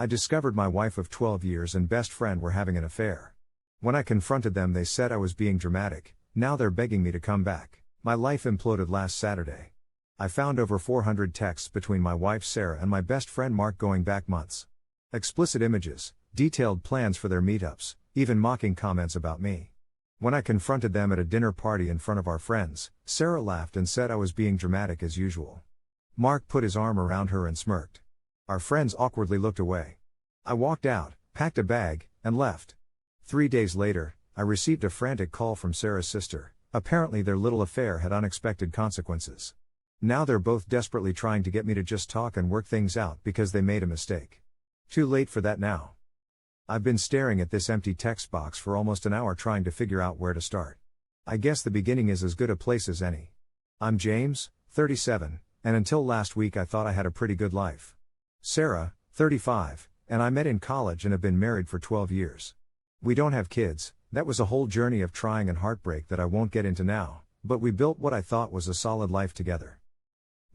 I discovered my wife of 12 years and best friend were having an affair. When I confronted them, they said I was being dramatic. Now they're begging me to come back. My life imploded last Saturday. I found over 400 texts between my wife Sarah and my best friend Mark going back months. Explicit images, detailed plans for their meetups, even mocking comments about me. When I confronted them at a dinner party in front of our friends, Sarah laughed and said I was being dramatic as usual. Mark put his arm around her and smirked. Our friends awkwardly looked away. I walked out, packed a bag, and left. 3 days later, I received a frantic call from Sarah's sister. Apparently their little affair had unexpected consequences. Now they're both desperately trying to get me to just talk and work things out because they made a mistake. Too late for that now. I've been staring at this empty text box for almost an hour trying to figure out where to start. I guess the beginning is as good a place as any. I'm James, 37, and until last week I thought I had a pretty good life. Sarah, 35, and I met in college and have been married for 12 years. We don't have kids. That was a whole journey of trying and heartbreak that I won't get into now, but we built what I thought was a solid life together.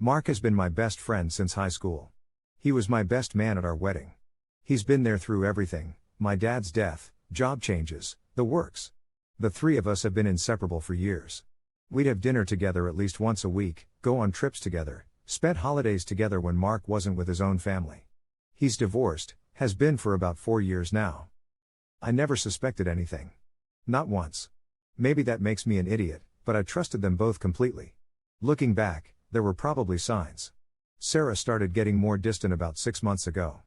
Mark has been my best friend since high school. He was my best man at our wedding. He's been there through everything, my dad's death, job changes, the works. The three of us have been inseparable for years. We'd have dinner together at least once a week, go on trips together, spent holidays together when Mark wasn't with his own family. He's divorced, has been for about 4 years now. I never suspected anything. Not once. Maybe that makes me an idiot, but I trusted them both completely. Looking back, there were probably signs. Sarah started getting more distant about 6 months ago.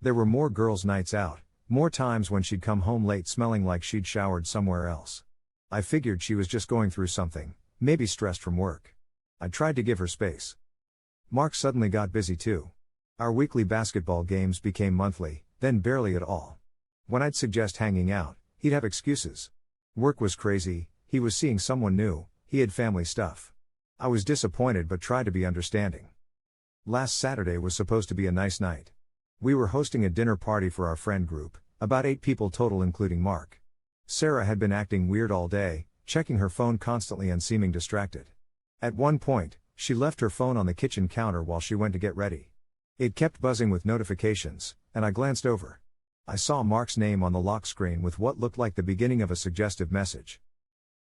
There were more girls' nights out, more times when she'd come home late smelling like she'd showered somewhere else. I figured she was just going through something, maybe stressed from work. I tried to give her space. Mark suddenly got busy too. Our weekly basketball games became monthly, then barely at all. When I'd suggest hanging out, he'd have excuses. Work was crazy, he was seeing someone new, he had family stuff. I was disappointed but tried to be understanding. Last Saturday was supposed to be a nice night. We were hosting a dinner party for our friend group, about 8 people total including Mark. Sarah had been acting weird all day, checking her phone constantly and seeming distracted. At one point, she left her phone on the kitchen counter while she went to get ready. It kept buzzing with notifications, and I glanced over. I saw Mark's name on the lock screen with what looked like the beginning of a suggestive message.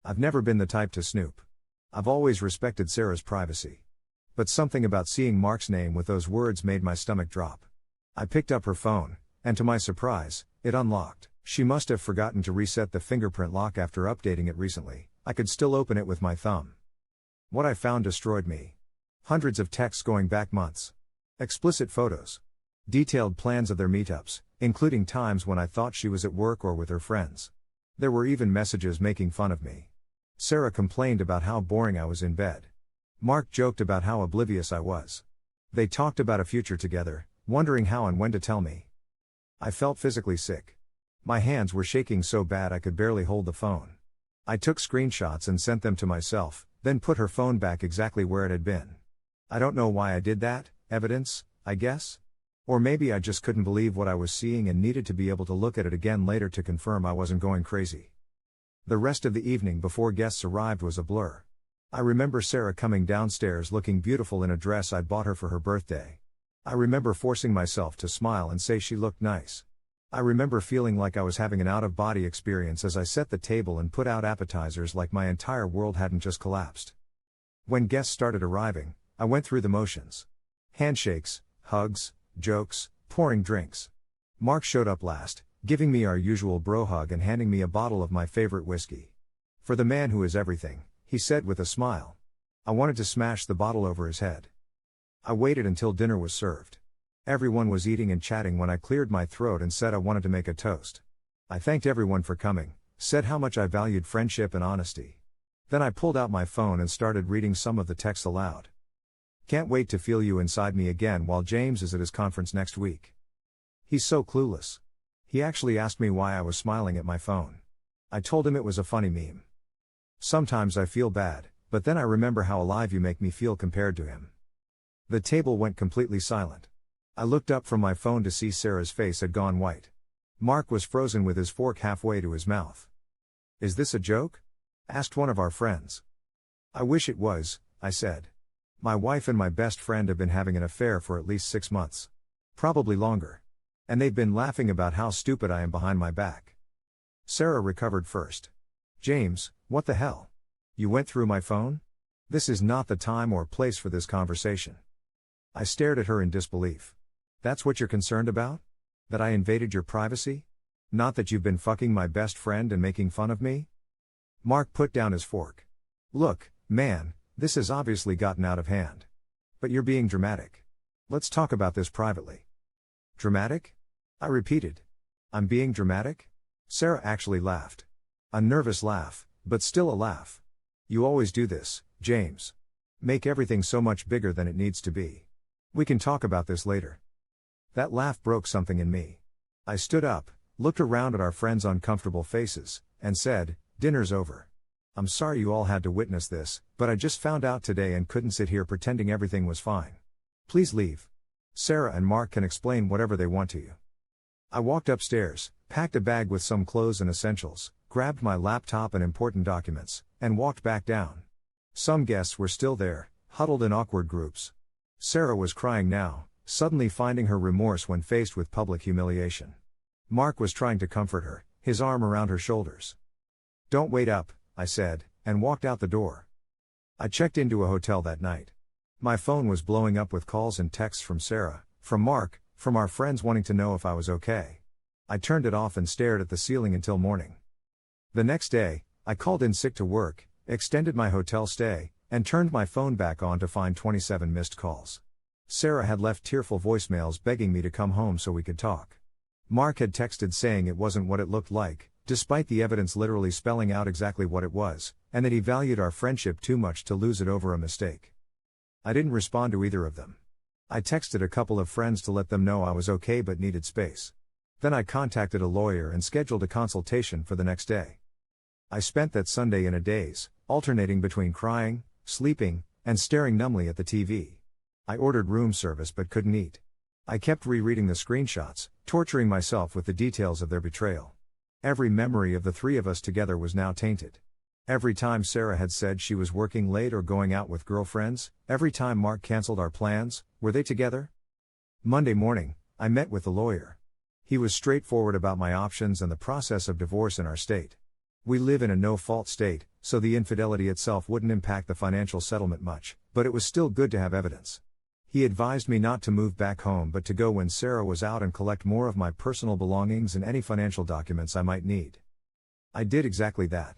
I've never been the type to snoop. I've always respected Sarah's privacy. But something about seeing Mark's name with those words made my stomach drop. I picked up her phone, and to my surprise, it unlocked. She must have forgotten to reset the fingerprint lock after updating it recently. I could still open it with my thumb. What I found destroyed me. Hundreds of texts going back months. Explicit photos. Detailed plans of their meetups, including times when I thought she was at work or with her friends. There were even messages making fun of me. Sarah complained about how boring I was in bed. Mark joked about how oblivious I was. They talked about a future together, wondering how and when to tell me. I felt physically sick. My hands were shaking so bad I could barely hold the phone. I took screenshots and sent them to myself, then put her phone back exactly where it had been. I don't know why I did that, evidence, I guess? Or maybe I just couldn't believe what I was seeing and needed to be able to look at it again later to confirm I wasn't going crazy. The rest of the evening before guests arrived was a blur. I remember Sarah coming downstairs looking beautiful in a dress I'd bought her for her birthday. I remember forcing myself to smile and say she looked nice. I remember feeling like I was having an out-of-body experience as I set the table and put out appetizers like my entire world hadn't just collapsed. When guests started arriving, I went through the motions. Handshakes, hugs, jokes, pouring drinks. Mark showed up last, giving me our usual bro hug and handing me a bottle of my favorite whiskey. For the man who is everything, he said with a smile. I wanted to smash the bottle over his head. I waited until dinner was served. Everyone was eating and chatting when I cleared my throat and said I wanted to make a toast. I thanked everyone for coming, said how much I valued friendship and honesty. Then I pulled out my phone and started reading some of the texts aloud. Can't wait to feel you inside me again while James is at his conference next week. He's so clueless. He actually asked me why I was smiling at my phone. I told him it was a funny meme. Sometimes I feel bad, but then I remember how alive you make me feel compared to him. The table went completely silent. I looked up from my phone to see Sarah's face had gone white. Mark was frozen with his fork halfway to his mouth. Is this a joke? Asked one of our friends. I wish it was, I said. My wife and my best friend have been having an affair for at least 6 months. Probably longer. And they've been laughing about how stupid I am behind my back. Sarah recovered first. James, what the hell? You went through my phone? This is not the time or place for this conversation. I stared at her in disbelief. That's what you're concerned about? That I invaded your privacy? Not that you've been fucking my best friend and making fun of me? Mark put down his fork. Look, man, this has obviously gotten out of hand. But you're being dramatic. Let's talk about this privately. Dramatic? I repeated. I'm being dramatic? Sarah actually laughed. A nervous laugh, but still a laugh. You always do this, James. Make everything so much bigger than it needs to be. We can talk about this later. That laugh broke something in me. I stood up, looked around at our friends' uncomfortable faces, and said, dinner's over. I'm sorry you all had to witness this, but I just found out today and couldn't sit here pretending everything was fine. Please leave. Sarah and Mark can explain whatever they want to you. I walked upstairs, packed a bag with some clothes and essentials, grabbed my laptop and important documents, and walked back down. Some guests were still there, huddled in awkward groups. Sarah was crying now, suddenly finding her remorse when faced with public humiliation. Mark was trying to comfort her, his arm around her shoulders. Don't wait up, I said, and walked out the door. I checked into a hotel that night. My phone was blowing up with calls and texts from Sarah, from Mark, from our friends wanting to know if I was okay. I turned it off and stared at the ceiling until morning. The next day, I called in sick to work, extended my hotel stay, and turned my phone back on to find 27 missed calls. Sarah had left tearful voicemails begging me to come home so we could talk. Mark had texted saying it wasn't what it looked like, despite the evidence literally spelling out exactly what it was, and that he valued our friendship too much to lose it over a mistake. I didn't respond to either of them. I texted a couple of friends to let them know I was okay but needed space. Then I contacted a lawyer and scheduled a consultation for the next day. I spent that Sunday in a daze, alternating between crying, sleeping, and staring numbly at the TV. I ordered room service but couldn't eat. I kept rereading the screenshots, torturing myself with the details of their betrayal. Every memory of the three of us together was now tainted. Every time Sarah had said she was working late or going out with girlfriends, every time Mark canceled our plans, were they together? Monday morning, I met with the lawyer. He was straightforward about my options and the process of divorce in our state. We live in a no-fault state, so the infidelity itself wouldn't impact the financial settlement much, but it was still good to have evidence. He advised me not to move back home but to go when Sarah was out and collect more of my personal belongings and any financial documents I might need. I did exactly that.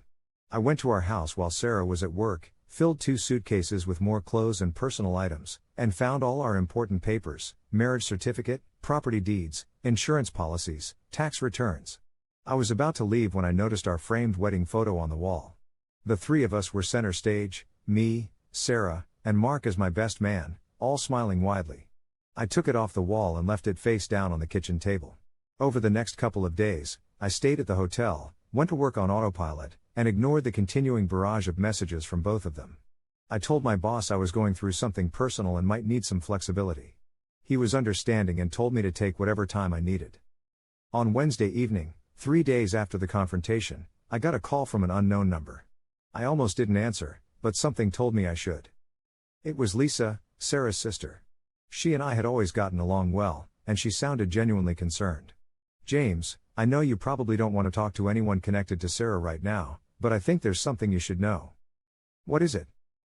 I went to our house while Sarah was at work, filled 2 suitcases with more clothes and personal items, and found all our important papers, marriage certificate, property deeds, insurance policies, tax returns. I was about to leave when I noticed our framed wedding photo on the wall. The three of us were center stage, me, Sarah, and Mark as my best man, all smiling widely. I took it off the wall and left it face down on the kitchen table. Over the next couple of days, I stayed at the hotel, went to work on autopilot, and ignored the continuing barrage of messages from both of them. I told my boss I was going through something personal and might need some flexibility. He was understanding and told me to take whatever time I needed. On Wednesday evening, 3 days after the confrontation, I got a call from an unknown number. I almost didn't answer, but something told me I should. It was Lisa, Sarah's sister. She and I had always gotten along well, and she sounded genuinely concerned. James, I know you probably don't want to talk to anyone connected to Sarah right now, but I think there's something you should know. What is it?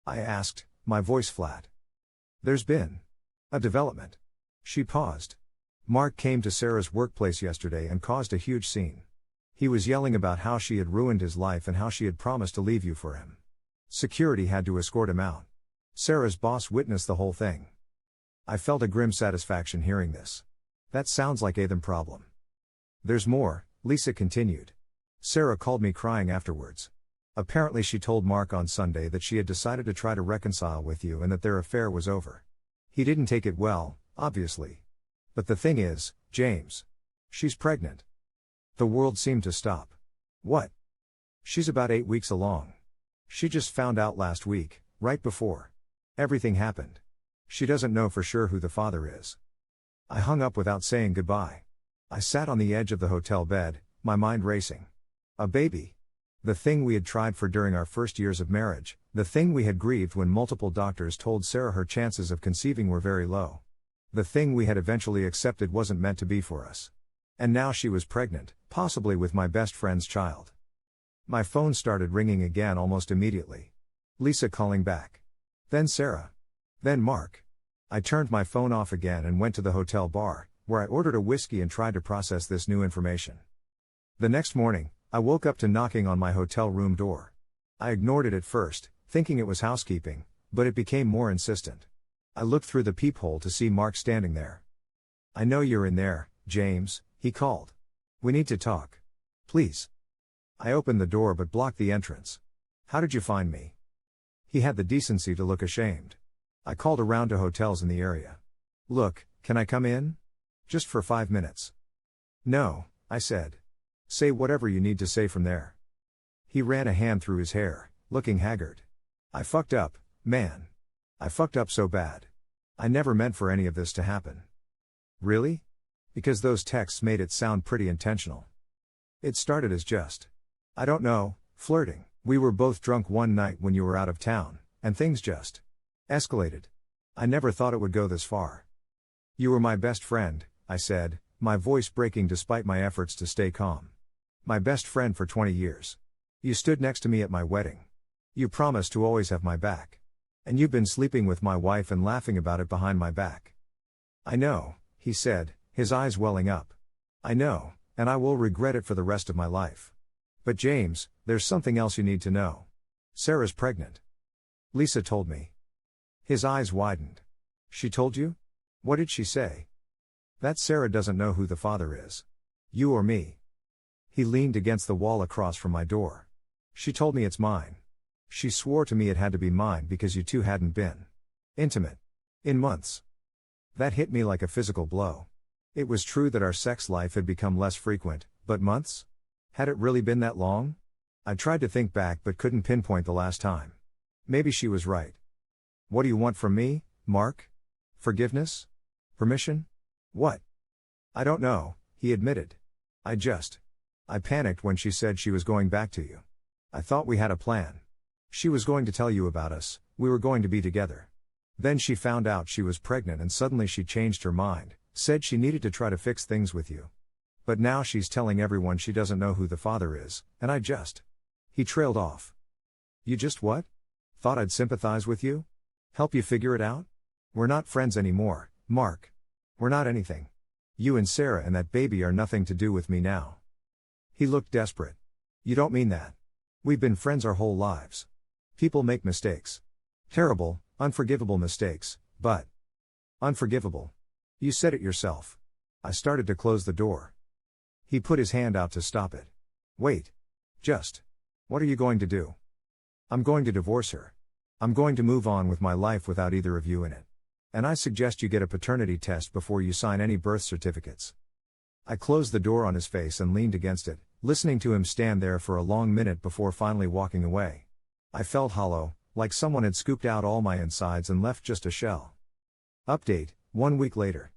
I asked, my voice flat. There's been a development. She paused. Mark came to Sarah's workplace yesterday and caused a huge scene. He was yelling about how she had ruined his life and how she had promised to leave you for him. Security had to escort him out. Sarah's boss witnessed the whole thing. I felt a grim satisfaction hearing this. That sounds like a them problem. There's more, Lisa continued. Sarah called me crying afterwards. Apparently she told Mark on Sunday that she had decided to try to reconcile with you and that their affair was over. He didn't take it well, obviously. But the thing is, James. She's pregnant. The world seemed to stop. What? She's about 8 weeks along. She just found out last week, right before everything happened. She doesn't know for sure who the father is. I hung up without saying goodbye. I sat on the edge of the hotel bed, my mind racing. A baby. The thing we had tried for during our first years of marriage, the thing we had grieved when multiple doctors told Sarah her chances of conceiving were very low. The thing we had eventually accepted wasn't meant to be for us. And now she was pregnant, possibly with my best friend's child. My phone started ringing again almost immediately. Lisa calling back. Then Sarah. Then Mark. I turned my phone off again and went to the hotel bar, where I ordered a whiskey and tried to process this new information. The next morning, I woke up to knocking on my hotel room door. I ignored it at first, thinking it was housekeeping, but it became more insistent. I looked through the peephole to see Mark standing there. "I know you're in there, James," he called. "We need to talk. Please." I opened the door but blocked the entrance. "How did you find me?" He had the decency to look ashamed. I called around to hotels in the area. "Look, can I come in? Just for 5 minutes." "No," I said. "Say whatever you need to say from there." He ran a hand through his hair, looking haggard. "I fucked up, man. I fucked up so bad. I never meant for any of this to happen." "Really?" Because those texts made it sound pretty intentional. "It started as just, I don't know, flirting. We were both drunk one night when you were out of town, and things just escalated. I never thought it would go this far." "You were my best friend," I said, my voice breaking despite my efforts to stay calm. "My best friend for 20 years. You stood next to me at my wedding. You promised to always have my back. And you've been sleeping with my wife and laughing about it behind my back." "I know," he said, his eyes welling up. "I know, and I will regret it for the rest of my life. But James, there's something else you need to know. Sarah's pregnant." "Lisa told me." His eyes widened. "She told you? What did she say?" "That Sarah doesn't know who the father is. You or me." He leaned against the wall across from my door. "She told me it's mine. She swore to me it had to be mine because you two hadn't been intimate in months." That hit me like a physical blow. It was true that our sex life had become less frequent, but months? Had it really been that long? I tried to think back but couldn't pinpoint the last time. Maybe she was right. "What do you want from me, Mark? Forgiveness? Permission? What?" "I don't know," he admitted. I panicked when she said she was going back to you. I thought we had a plan. She was going to tell you about us, we were going to be together. Then she found out she was pregnant and suddenly she changed her mind, said she needed to try to fix things with you. But now she's telling everyone she doesn't know who the father is, and He trailed off. "You just what? Thought I'd sympathize with you? Help you figure it out? We're not friends anymore, Mark. We're not anything. You and Sarah and that baby are nothing to do with me now." He looked desperate. "You don't mean that. We've been friends our whole lives. People make mistakes. Terrible, unforgivable mistakes, but unforgivable. You said it yourself." I started to close the door. He put his hand out to stop it. "Wait. What are you going to do?" "I'm going to divorce her. I'm going to move on with my life without either of you in it. And I suggest you get a paternity test before you sign any birth certificates." I closed the door on his face and leaned against it, listening to him stand there for a long minute before finally walking away. I felt hollow, like someone had scooped out all my insides and left just a shell. Update, 1 week later.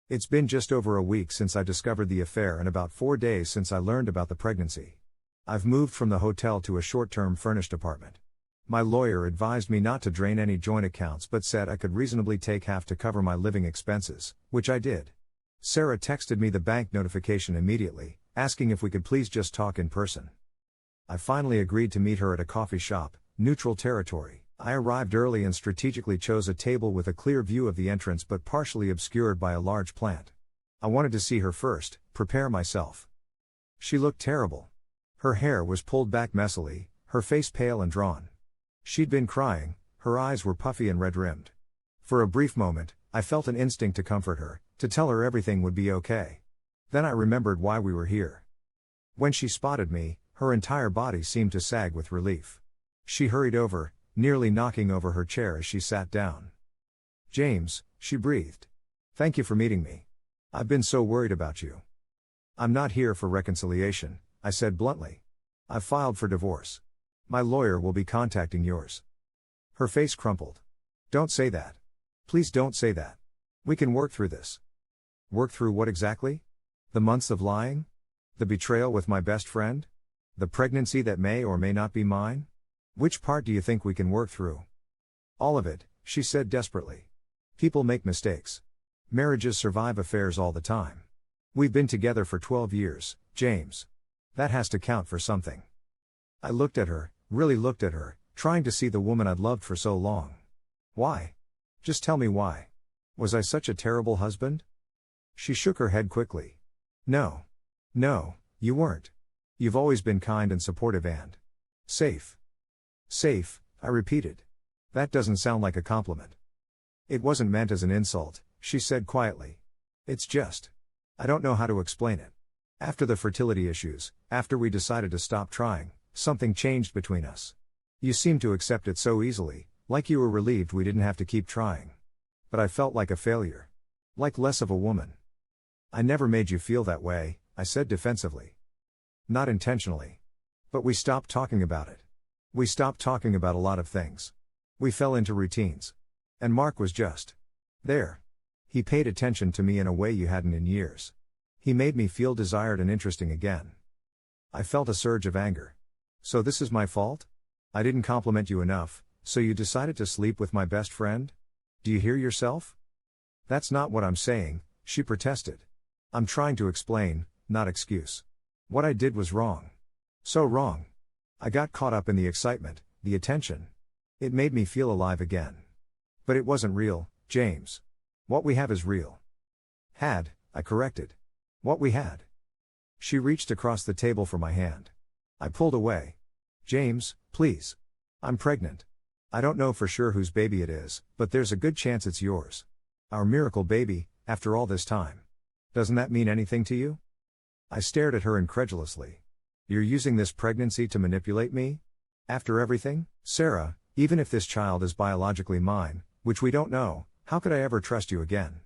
It's been just over a week since I discovered the affair and about 4 days since I learned about the pregnancy. I've moved from the hotel to a short-term furnished apartment. My lawyer advised me not to drain any joint accounts but said I could reasonably take half to cover my living expenses, which I did. Sarah texted me the bank notification immediately, asking if we could please just talk in person. I finally agreed to meet her at a coffee shop, neutral territory. I arrived early and strategically chose a table with a clear view of the entrance but partially obscured by a large plant. I wanted to see her first, prepare myself. She looked terrible. Her hair was pulled back messily, her face pale and drawn. She'd been crying, her eyes were puffy and red-rimmed. For a brief moment, I felt an instinct to comfort her, to tell her everything would be okay. Then I remembered why we were here. When she spotted me, her entire body seemed to sag with relief. She hurried over, nearly knocking over her chair as she sat down. "James," she breathed. "Thank you for meeting me. I've been so worried about you." "I'm not here for reconciliation," I said bluntly. "I've filed for divorce. My lawyer will be contacting yours." Her face crumpled. "Don't say that. Please don't say that. We can work through this." "Work through what exactly? The months of lying? The betrayal with my best friend? The pregnancy that may or may not be mine? Which part do you think we can work through?" "All of it," she said desperately. "People make mistakes. Marriages survive affairs all the time. We've been together for 12 years, James. That has to count for something. I looked at her, really looked at her, trying to see the woman I'd loved for so long. Why? Just tell me why. Was I such a terrible husband? She shook her head quickly. No. No, you weren't. You've always been kind and supportive and safe. Safe, I repeated. That doesn't sound like a compliment. It wasn't meant as an insult, she said quietly. It's just. I don't know how to explain it. After the fertility issues, after we decided to stop trying, something changed between us. You seemed to accept it so easily, like you were relieved we didn't have to keep trying. But I felt like a failure. Like less of a woman. I never made you feel that way, I said defensively. Not intentionally. But we stopped talking about it. We stopped talking about a lot of things. We fell into routines. And Mark was just there. He paid attention to me in a way you hadn't in years. He made me feel desired and interesting again. I felt a surge of anger. So this is my fault? I didn't compliment you enough, so you decided to sleep with my best friend? Do you hear yourself? That's not what I'm saying, she protested. I'm trying to explain, not excuse. What I did was wrong. So wrong. I got caught up in the excitement, the attention. It made me feel alive again. But it wasn't real, James. What we have is real. I corrected. What we had. She reached across the table for my hand. I pulled away. James, please. I'm pregnant. I don't know for sure whose baby it is, but there's a good chance it's yours. Our miracle baby, after all this time. Doesn't that mean anything to you? I stared at her incredulously. You're using this pregnancy to manipulate me? After everything, Sarah, even if this child is biologically mine, which we don't know, how could I ever trust you again?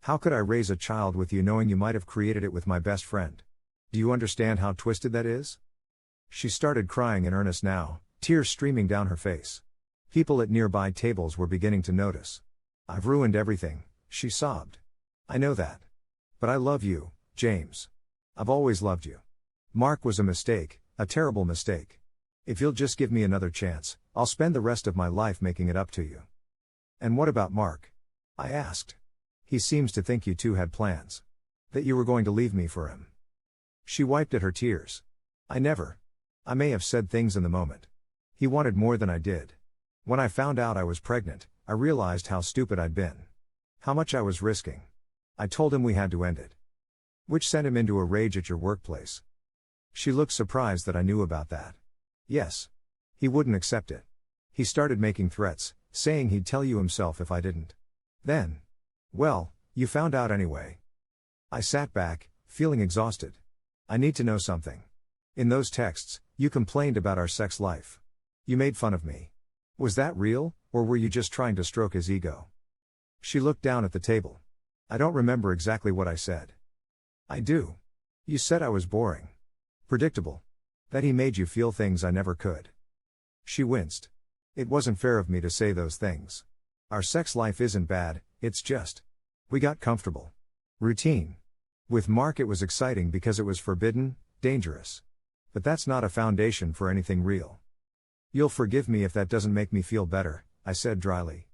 How could I raise a child with you knowing you might have created it with my best friend? Do you understand how twisted that is? She started crying in earnest now, tears streaming down her face. People at nearby tables were beginning to notice. I've ruined everything, she sobbed. I know that. But I love you, James. I've always loved you. Mark was a mistake, a terrible mistake. If you'll just give me another chance, I'll spend the rest of my life making it up to you. And what about Mark? I asked. He seems to think you two had plans. That you were going to leave me for him. She wiped at her tears. I may have said things in the moment. He wanted more than I did. When I found out I was pregnant, I realized how stupid I'd been. How much I was risking. I told him we had to end it. Which sent him into a rage at your workplace. She looked surprised that I knew about that. Yes. He wouldn't accept it. He started making threats, saying he'd tell you himself if I didn't. Then. Well, you found out anyway. I sat back, feeling exhausted. I need to know something. In those texts, you complained about our sex life. You made fun of me. Was that real, or were you just trying to stroke his ego? She looked down at the table. I don't remember exactly what I said. I do. You said I was boring. Predictable. That he made you feel things I never could. She winced. It wasn't fair of me to say those things. Our sex life isn't bad, it's just. We got comfortable. Routine. With Mark it was exciting because it was forbidden, dangerous. But that's not a foundation for anything real. You'll forgive me if that doesn't make me feel better, I said dryly.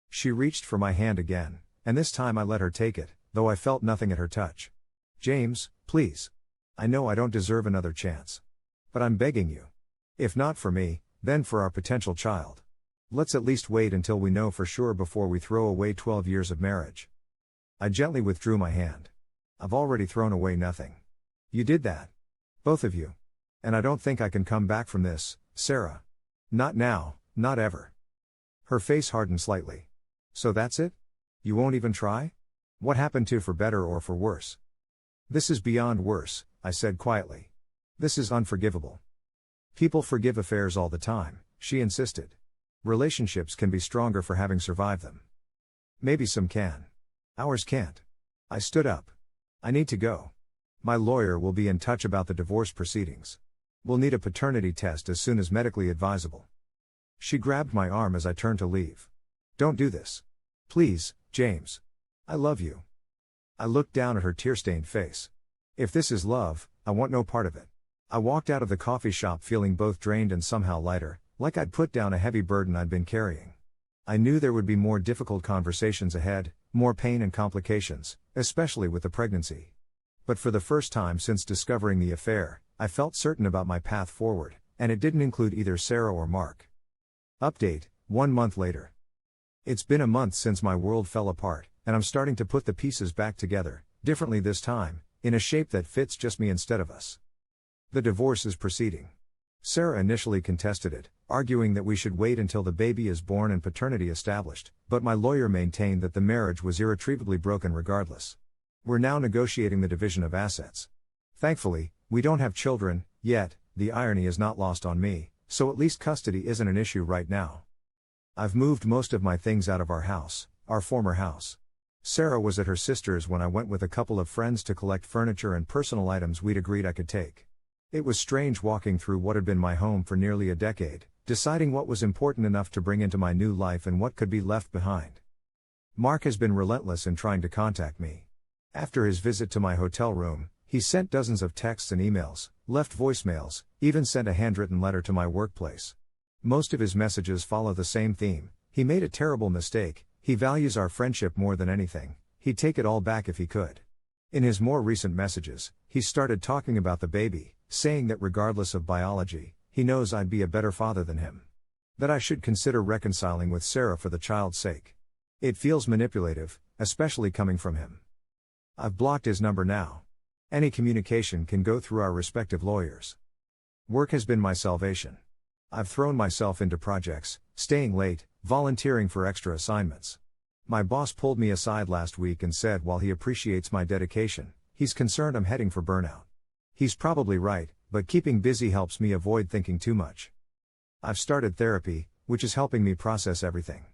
She reached for my hand again, and this time I let her take it, though I felt nothing at her touch. James, please. I know I don't deserve another chance. But I'm begging you. If not for me, then for our potential child. Let's at least wait until we know for sure before we throw away 12 years of marriage. I gently withdrew my hand. I've already thrown away nothing. You did that. Both of you. And I don't think I can come back from this, Sarah. Not now, not ever. Her face hardened slightly. So that's it? You won't even try? What happened to for better or for worse? This is beyond worse, I said quietly. This is unforgivable. People forgive affairs all the time, she insisted. Relationships can be stronger for having survived them. Maybe some can. Ours can't. I stood up. I need to go. My lawyer will be in touch about the divorce proceedings. We'll need a paternity test as soon as medically advisable. She grabbed my arm as I turned to leave. Don't do this. Please, James. I love you. I looked down at her tear-stained face. If this is love, I want no part of it. I walked out of the coffee shop feeling both drained and somehow lighter, like I'd put down a heavy burden I'd been carrying. I knew there would be more difficult conversations ahead, more pain and complications, especially with the pregnancy. But for the first time since discovering the affair, I felt certain about my path forward, and it didn't include either Sarah or Mark. Update, 1 month later. It's been a month since my world fell apart, and I'm starting to put the pieces back together, differently this time, in a shape that fits just me instead of us. The divorce is proceeding. Sarah initially contested it, arguing that we should wait until the baby is born and paternity established, but my lawyer maintained that the marriage was irretrievably broken regardless. We're now negotiating the division of assets. Thankfully, we don't have children, yet. The irony is not lost on me, so at least custody isn't an issue right now. I've moved most of my things out of our house, our former house. Sarah was at her sister's when I went with a couple of friends to collect furniture and personal items we'd agreed I could take. It was strange walking through what had been my home for nearly a decade, deciding what was important enough to bring into my new life and what could be left behind. Mark has been relentless in trying to contact me. After his visit to my hotel room, he sent dozens of texts and emails, left voicemails, even sent a handwritten letter to my workplace. Most of his messages follow the same theme: he made a terrible mistake, he values our friendship more than anything, he'd take it all back if he could. In his more recent messages, he started talking about the baby, saying that regardless of biology, he knows I'd be a better father than him. That I should consider reconciling with Sarah for the child's sake. It feels manipulative, especially coming from him. I've blocked his number now. Any communication can go through our respective lawyers. Work has been my salvation. I've thrown myself into projects, staying late, volunteering for extra assignments. My boss pulled me aside last week and said while he appreciates my dedication, he's concerned I'm heading for burnout. He's probably right, but keeping busy helps me avoid thinking too much. I've started therapy, which is helping me process everything.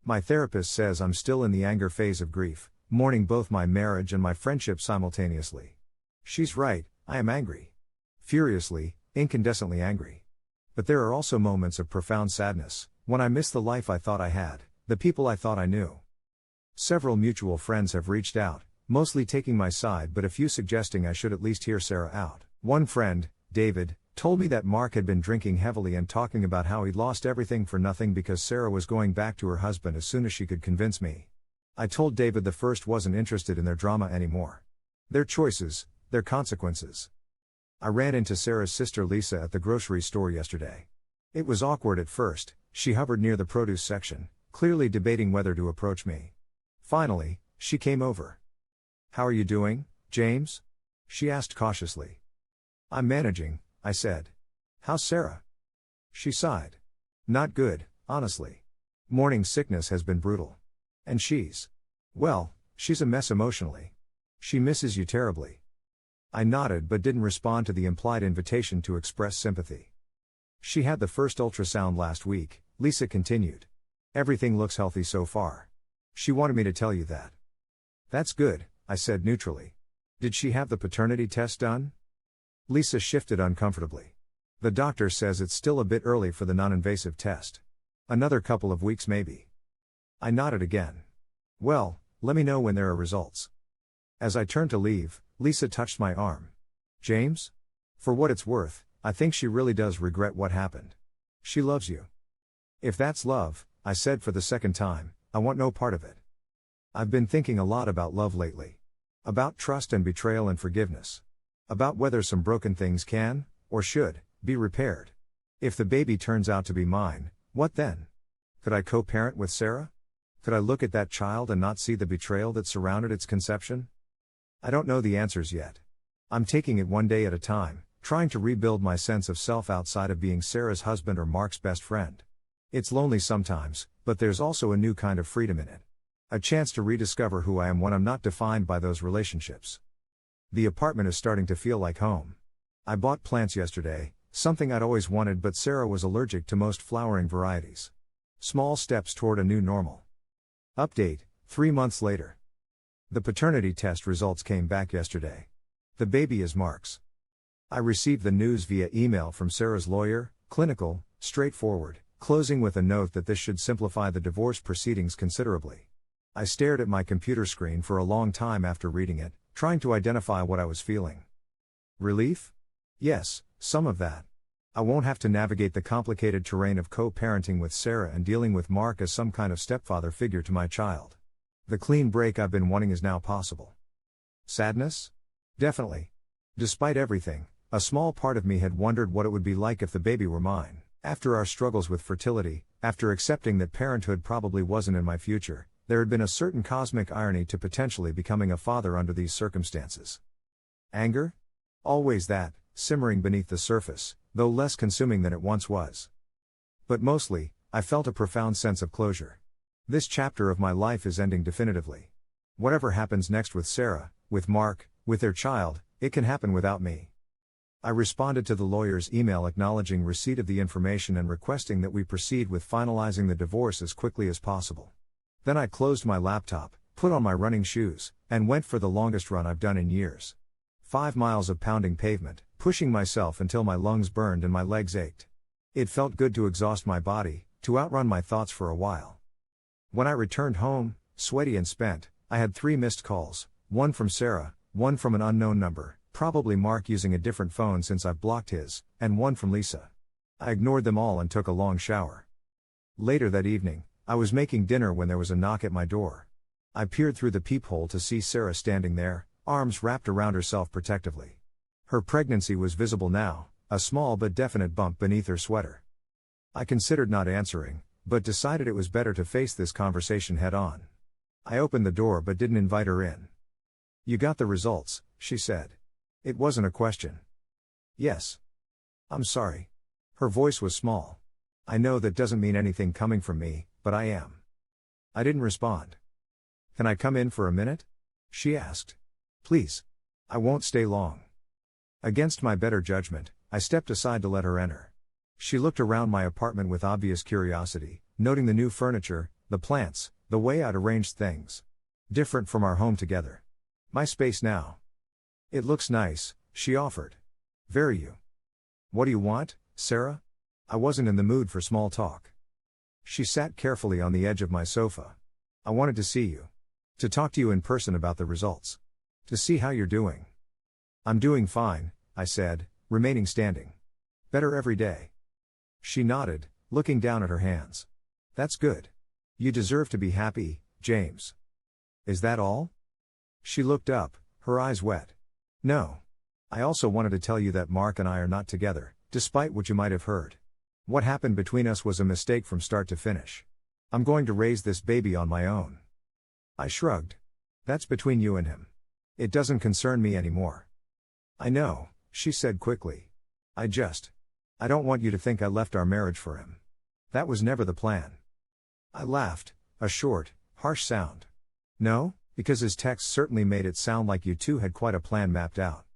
My therapist says I'm still in the anger phase of grief, mourning both my marriage and my friendship simultaneously. She's right, I am angry. Furiously, incandescently angry. But there are also moments of profound sadness, when I miss the life I thought I had, the people I thought I knew. Several mutual friends have reached out, mostly taking my side but a few suggesting I should at least hear Sarah out. One friend, David, told me that Mark had been drinking heavily and talking about how he'd lost everything for nothing because Sarah was going back to her husband as soon as she could convince me. I told David the first wasn't interested in their drama anymore. Their choices, their consequences. I ran into Sarah's sister Lisa at the grocery store yesterday. It was awkward at first. She hovered near the produce section, clearly debating whether to approach me. Finally, she came over. "How are you doing, James?" she asked cautiously. "I'm managing," I said. "How's Sarah?" She sighed. "Not good, honestly. Morning sickness has been brutal. And well, she's a mess emotionally. She misses you terribly." I nodded but didn't respond to the implied invitation to express sympathy. "She had the first ultrasound last week," Lisa continued. "Everything looks healthy so far. She wanted me to tell you that." "That's good," I said neutrally. "Did she have the paternity test done?" Lisa shifted uncomfortably. "The doctor says it's still a bit early for the non-invasive test. Another couple of weeks maybe." I nodded again. "Well, let me know when there are results." As I turned to leave, Lisa touched my arm. "James? For what it's worth, I think she really does regret what happened. She loves you." "If that's love," I said for the second time, "I want no part of it." I've been thinking a lot about love lately. About trust and betrayal and forgiveness. About whether some broken things can, or should, be repaired. If the baby turns out to be mine, what then? Could I co-parent with Sarah? Could I look at that child and not see the betrayal that surrounded its conception? I don't know the answers yet. I'm taking it one day at a time, trying to rebuild my sense of self outside of being Sarah's husband or Mark's best friend. It's lonely sometimes, but there's also a new kind of freedom in it. A chance to rediscover who I am when I'm not defined by those relationships. The apartment is starting to feel like home. I bought plants yesterday, something I'd always wanted, but Sarah was allergic to most flowering varieties. Small steps toward a new normal. Update, 3 months later. The paternity test results came back yesterday. The baby is Mark's. I received the news via email from Sarah's lawyer, clinical, straightforward, closing with a note that this should simplify the divorce proceedings considerably. I stared at my computer screen for a long time after reading it, trying to identify what I was feeling. Relief? Yes, some of that. I won't have to navigate the complicated terrain of co-parenting with Sarah and dealing with Mark as some kind of stepfather figure to my child. The clean break I've been wanting is now possible. Sadness? Definitely. Despite everything, a small part of me had wondered what it would be like if the baby were mine. After our struggles with fertility, after accepting that parenthood probably wasn't in my future, there had been a certain cosmic irony to potentially becoming a father under these circumstances. Anger? Always that, simmering beneath the surface, though less consuming than it once was. But mostly, I felt a profound sense of closure. This chapter of my life is ending definitively. Whatever happens next with Sarah, with Mark, with their child, it can happen without me. I responded to the lawyer's email acknowledging receipt of the information and requesting that we proceed with finalizing the divorce as quickly as possible. Then I closed my laptop, put on my running shoes, and went for the longest run I've done in years. 5 miles of pounding pavement, pushing myself until my lungs burned and my legs ached. It felt good to exhaust my body, to outrun my thoughts for a while. When I returned home, sweaty and spent, I had 3 missed calls, one from Sarah, one from an unknown number, probably Mark using a different phone since I've blocked his, and one from Lisa. I ignored them all and took a long shower. Later that evening, I was making dinner when there was a knock at my door. I peered through the peephole to see Sarah standing there, arms wrapped around herself protectively. Her pregnancy was visible now, a small but definite bump beneath her sweater. I considered not answering, but decided it was better to face this conversation head on. I opened the door but didn't invite her in. "You got the results," she said. It wasn't a question. "Yes. I'm sorry." Her voice was small. "I know that doesn't mean anything coming from me, but I am." I didn't respond. "Can I come in for a minute?" she asked. "Please. I won't stay long." Against my better judgment, I stepped aside to let her enter. She looked around my apartment with obvious curiosity, noting the new furniture, the plants, the way I'd arranged things. Different from our home together. My space now. "It looks nice," she offered. "Very you. What do you want, Sarah?" I wasn't in the mood for small talk. She sat carefully on the edge of my sofa. "I wanted to see you. To talk to you in person about the results. To see how you're doing." "I'm doing fine," I said, remaining standing. "Better every day." She nodded, looking down at her hands. "That's good. You deserve to be happy, James." "Is that all?" She looked up, her eyes wet. "No. I also wanted to tell you that Mark and I are not together, despite what you might have heard. What happened between us was a mistake from start to finish. I'm going to raise this baby on my own." I shrugged. "That's between you and him. It doesn't concern me anymore." "I know," she said quickly. I don't want you to think I left our marriage for him. That was never the plan." I laughed, a short, harsh sound. "No, because his text certainly made it sound like you two had quite a plan mapped out."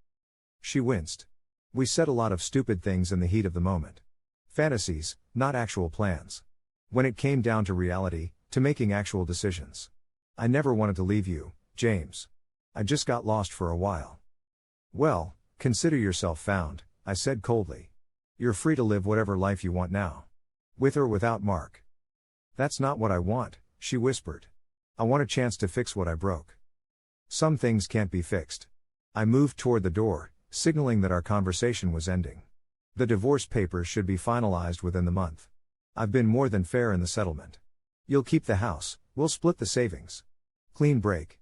She winced. "We said a lot of stupid things in the heat of the moment. Fantasies, not actual plans. When it came down to reality, to making actual decisions. I never wanted to leave you, James. I just got lost for a while." "Well, consider yourself found," I said coldly. "You're free to live whatever life you want now. With or without Mark." "That's not what I want," she whispered. "I want a chance to fix what I broke." "Some things can't be fixed." I moved toward the door, signaling that our conversation was ending. "The divorce papers should be finalized within the month. I've been more than fair in the settlement. You'll keep the house, we'll split the savings. Clean break."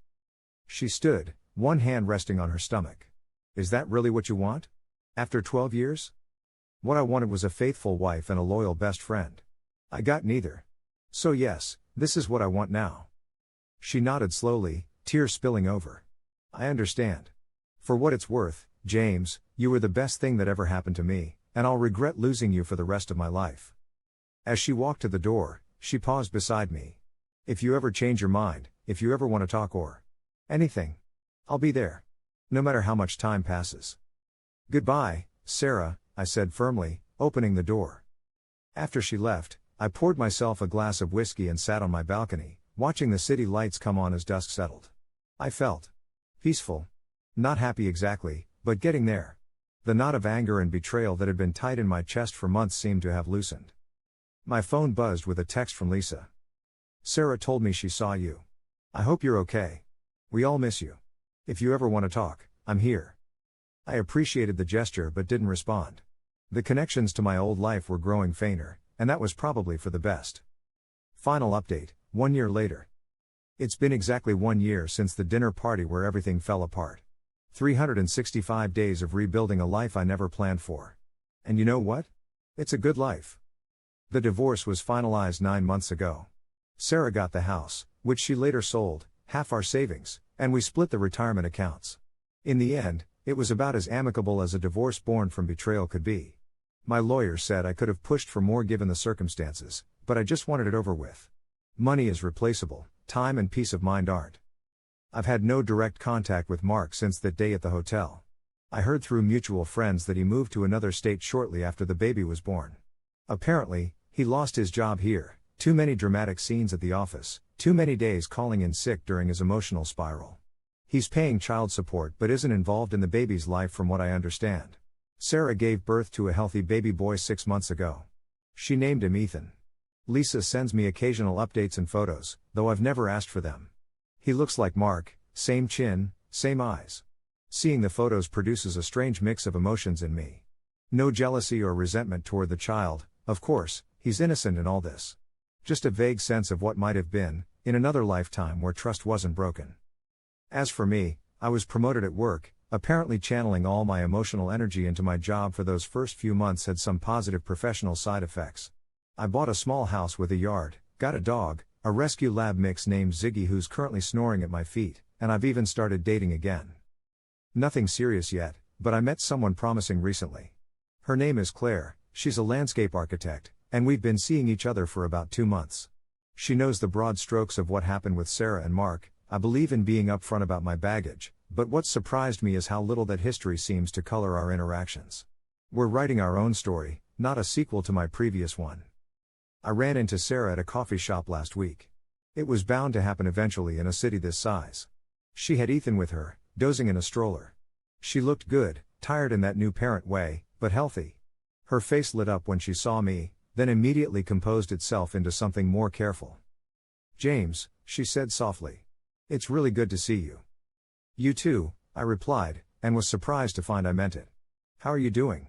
She stood, one hand resting on her stomach. "Is that really what you want? After 12 years? What I wanted was a faithful wife and a loyal best friend. I got neither. So yes, this is what I want now." She nodded slowly, tears spilling over. "I understand. For what it's worth, James, you were the best thing that ever happened to me, and I'll regret losing you for the rest of my life." As she walked to the door, she paused beside me. "If you ever change your mind, if you ever want to talk or anything, I'll be there. No matter how much time passes." "Goodbye, Sarah," I said firmly, opening the door. After she left, I poured myself a glass of whiskey and sat on my balcony, watching the city lights come on as dusk settled. I felt peaceful. Not happy exactly, but getting there. The knot of anger and betrayal that had been tight in my chest for months seemed to have loosened. My phone buzzed with a text from Lisa. "Sarah told me she saw you. I hope you're okay. We all miss you. If you ever want to talk, I'm here." I appreciated the gesture but didn't respond. The connections to my old life were growing fainter, and that was probably for the best. Final update, 1 year later. It's been exactly 1 year since the dinner party where everything fell apart. 365 days of rebuilding a life I never planned for. And you know what? It's a good life. The divorce was finalized 9 months ago. Sarah got the house, which she later sold, half our savings, and we split the retirement accounts. In the end, it was about as amicable as a divorce born from betrayal could be. My lawyer said I could have pushed for more given the circumstances, but I just wanted it over with. Money is replaceable, time and peace of mind aren't. I've had no direct contact with Mark since that day at the hotel. I heard through mutual friends that he moved to another state shortly after the baby was born. Apparently, he lost his job here, too many dramatic scenes at the office, too many days calling in sick during his emotional spiral. He's paying child support but isn't involved in the baby's life from what I understand. Sarah gave birth to a healthy baby boy 6 months ago. She named him Ethan. Lisa sends me occasional updates and photos, though I've never asked for them. He looks like Mark, same chin, same eyes. Seeing the photos produces a strange mix of emotions in me. No jealousy or resentment toward the child, of course, he's innocent in all this. Just a vague sense of what might have been, in another lifetime where trust wasn't broken. As for me, I was promoted at work, apparently channeling all my emotional energy into my job for those first few months had some positive professional side effects. I bought a small house with a yard, got a dog, a rescue lab mix named Ziggy who's currently snoring at my feet, and I've even started dating again. Nothing serious yet, but I met someone promising recently. Her name is Claire, she's a landscape architect, and we've been seeing each other for about 2 months. She knows the broad strokes of what happened with Sarah and Mark. I believe in being upfront about my baggage, but what surprised me is how little that history seems to color our interactions. We're writing our own story, not a sequel to my previous one. I ran into Sarah at a coffee shop last week. It was bound to happen eventually in a city this size. She had Ethan with her, dozing in a stroller. She looked good, tired in that new parent way, but healthy. Her face lit up when she saw me, then immediately composed itself into something more careful. "James," she said softly. "It's really good to see you." "You too," I replied, and was surprised to find I meant it. "How are you doing?"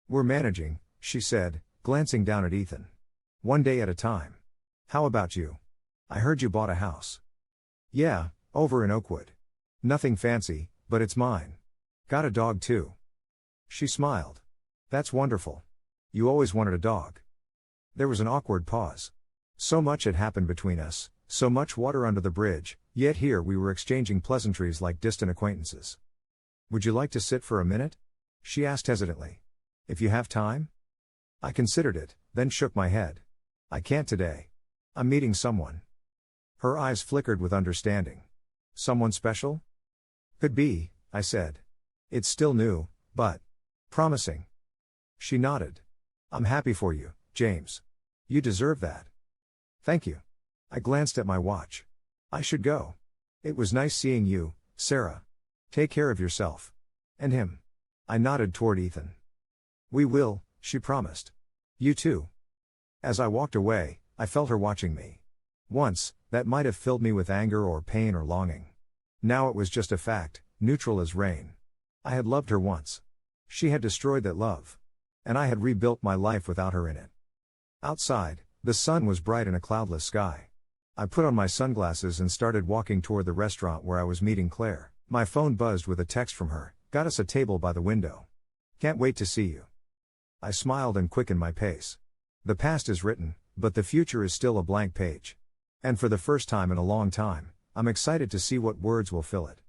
"We're managing," she said, glancing down at Ethan. "One day at a time. How about you? I heard you bought a house." "Yeah, over in Oakwood. Nothing fancy, but it's mine. Got a dog too." She smiled. "That's wonderful. You always wanted a dog." There was an awkward pause. So much had happened between us, so much water under the bridge, yet here we were exchanging pleasantries like distant acquaintances. "Would you like to sit for a minute?" she asked hesitantly. "If you have time?" I considered it, then shook my head. "I can't today. I'm meeting someone." Her eyes flickered with understanding. "Someone special?" "Could be," I said. "It's still new, but promising." She nodded. "I'm happy for you, James. You deserve that." "Thank you." I glanced at my watch. "I should go. It was nice seeing you, Sarah. Take care of yourself. And him." I nodded toward Ethan. "We will," she promised. "You too." As I walked away, I felt her watching me. Once, that might have filled me with anger or pain or longing. Now it was just a fact, neutral as rain. I had loved her once. She had destroyed that love. And I had rebuilt my life without her in it. Outside, the sun was bright in a cloudless sky. I put on my sunglasses and started walking toward the restaurant where I was meeting Claire. My phone buzzed with a text from her, "Got us a table by the window. Can't wait to see you." I smiled and quickened my pace. The past is written, but the future is still a blank page. And for the first time in a long time, I'm excited to see what words will fill it.